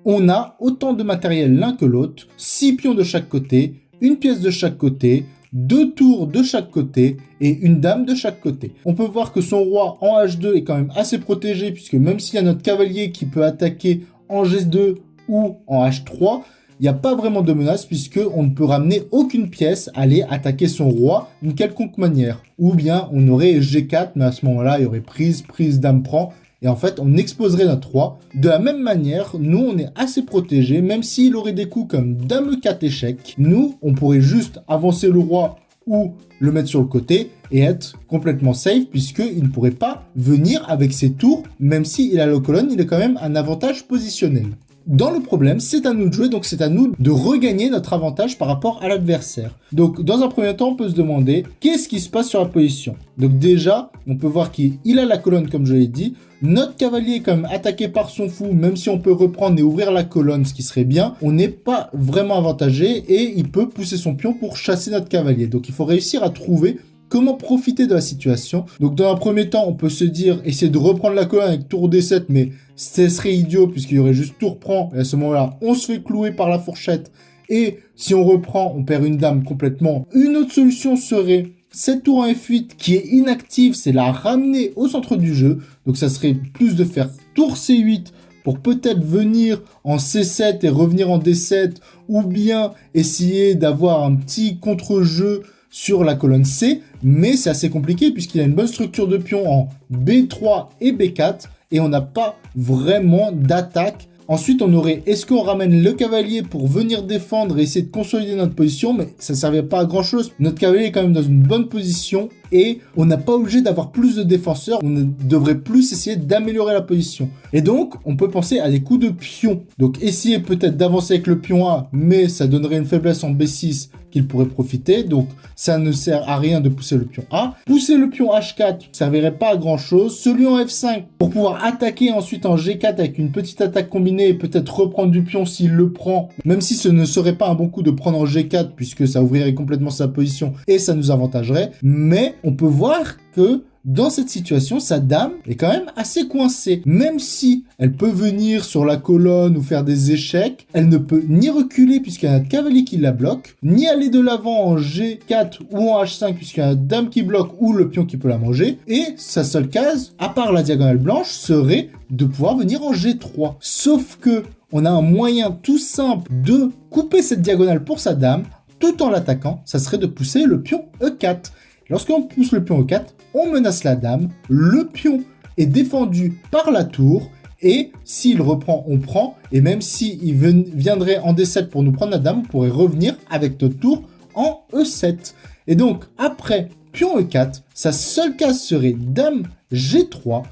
on a autant de matériel l'un que l'autre, 6 pions de chaque côté, une pièce de chaque côté, 2 tours de chaque côté et une dame de chaque côté. On peut voir que son roi en H2 est quand même assez protégé puisque même s'il y a notre cavalier qui peut attaquer en G2 ou en H3, il n'y a pas vraiment de menace puisqu'on ne peut ramener aucune pièce aller attaquer son roi d'une quelconque manière. Ou bien on aurait G4, mais à ce moment-là, il y aurait prise, dame prend. Et en fait, on exposerait notre roi. De la même manière, nous, on est assez protégés, même s'il aurait des coups comme dame E4 échec. Nous, on pourrait juste avancer le roi ou le mettre sur le côté et être complètement safe puisqu'il ne pourrait pas venir avec ses tours, même s'il a la colonne, il a quand même un avantage positionnel. Dans le problème, c'est à nous de jouer, donc c'est à nous de regagner notre avantage par rapport à l'adversaire. Donc, dans un premier temps, on peut se demander qu'est-ce qui se passe sur la position. Donc déjà, on peut voir qu'il a la colonne, comme je l'ai dit. Notre cavalier est quand même attaqué par son fou, même si on peut reprendre et ouvrir la colonne, ce qui serait bien. On n'est pas vraiment avantagé et il peut pousser son pion pour chasser notre cavalier. Donc, il faut réussir à trouver comment profiter de la situation. Donc dans un premier temps, on peut se dire, essayer de reprendre la colonne avec tour D7, mais ce serait idiot puisqu'il y aurait juste tour prend. Et à ce moment-là, on se fait clouer par la fourchette. Et si on reprend, on perd une dame complètement. Une autre solution serait cette tour en F8 qui est inactive, c'est la ramener au centre du jeu. Donc ça serait plus de faire tour C8 pour peut-être venir en C7 et revenir en D7, ou bien essayer d'avoir un petit contre-jeu sur la colonne C, mais c'est assez compliqué puisqu'il a une bonne structure de pion en B3 et B4 et on n'a pas vraiment d'attaque. Ensuite, on aurait, est-ce qu'on ramène le cavalier pour venir défendre et essayer de consolider notre position, mais ça ne servait pas à grand chose. Notre cavalier est quand même dans une bonne position et on n'a pas obligé d'avoir plus de défenseurs, on devrait plus essayer d'améliorer la position. Et donc, on peut penser à des coups de pion. Donc, essayer peut-être d'avancer avec le pion A, mais ça donnerait une faiblesse en B6 qu'il pourrait profiter. Donc, ça ne sert à rien de pousser le pion A. Pousser le pion H4 ne servirait pas à grand chose. Celui en F5 pour pouvoir attaquer ensuite en G4 avec une petite attaque combinée et peut-être reprendre du pion s'il le prend. Même si ce ne serait pas un bon coup de prendre en G4 puisque ça ouvrirait complètement sa position et ça nous avantagerait. Mais on peut voir que dans cette situation, sa dame est quand même assez coincée. Même si elle peut venir sur la colonne ou faire des échecs, elle ne peut ni reculer puisqu'il y a un cavalier qui la bloque, ni aller de l'avant en G4 ou en H5 puisqu'il y a une dame qui bloque ou le pion qui peut la manger. Et sa seule case, à part la diagonale blanche, serait de pouvoir venir en G3. Sauf que on a un moyen tout simple de couper cette diagonale pour sa dame tout en l'attaquant, ça serait de pousser le pion E4. Lorsqu'on pousse le pion E4, on menace la dame, le pion est défendu par la tour, et s'il reprend, on prend, et même s'il viendrait en D7 pour nous prendre la dame, on pourrait revenir avec notre tour en E7. Et donc, après pion E4, sa seule case serait dame G3,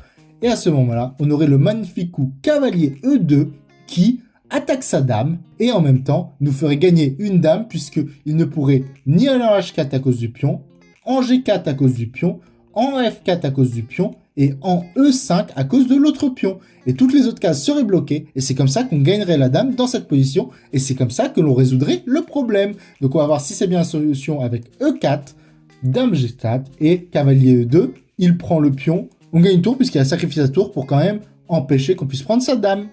et à ce moment-là, on aurait le magnifique coup cavalier E2 qui attaque sa dame, et en même temps, nous ferait gagner une dame, puisqu'il ne pourrait ni aller en H4 à cause du pion, en G4 à cause du pion, en F4 à cause du pion, et en E5 à cause de l'autre pion. Et toutes les autres cases seraient bloquées, et c'est comme ça qu'on gagnerait la dame dans cette position, et c'est comme ça que l'on résoudrait le problème. Donc on va voir si c'est bien la solution avec E4, dame G4, et cavalier E2, il prend le pion, on gagne une tour puisqu'il a sacrifié sa tour pour quand même empêcher qu'on puisse prendre sa dame.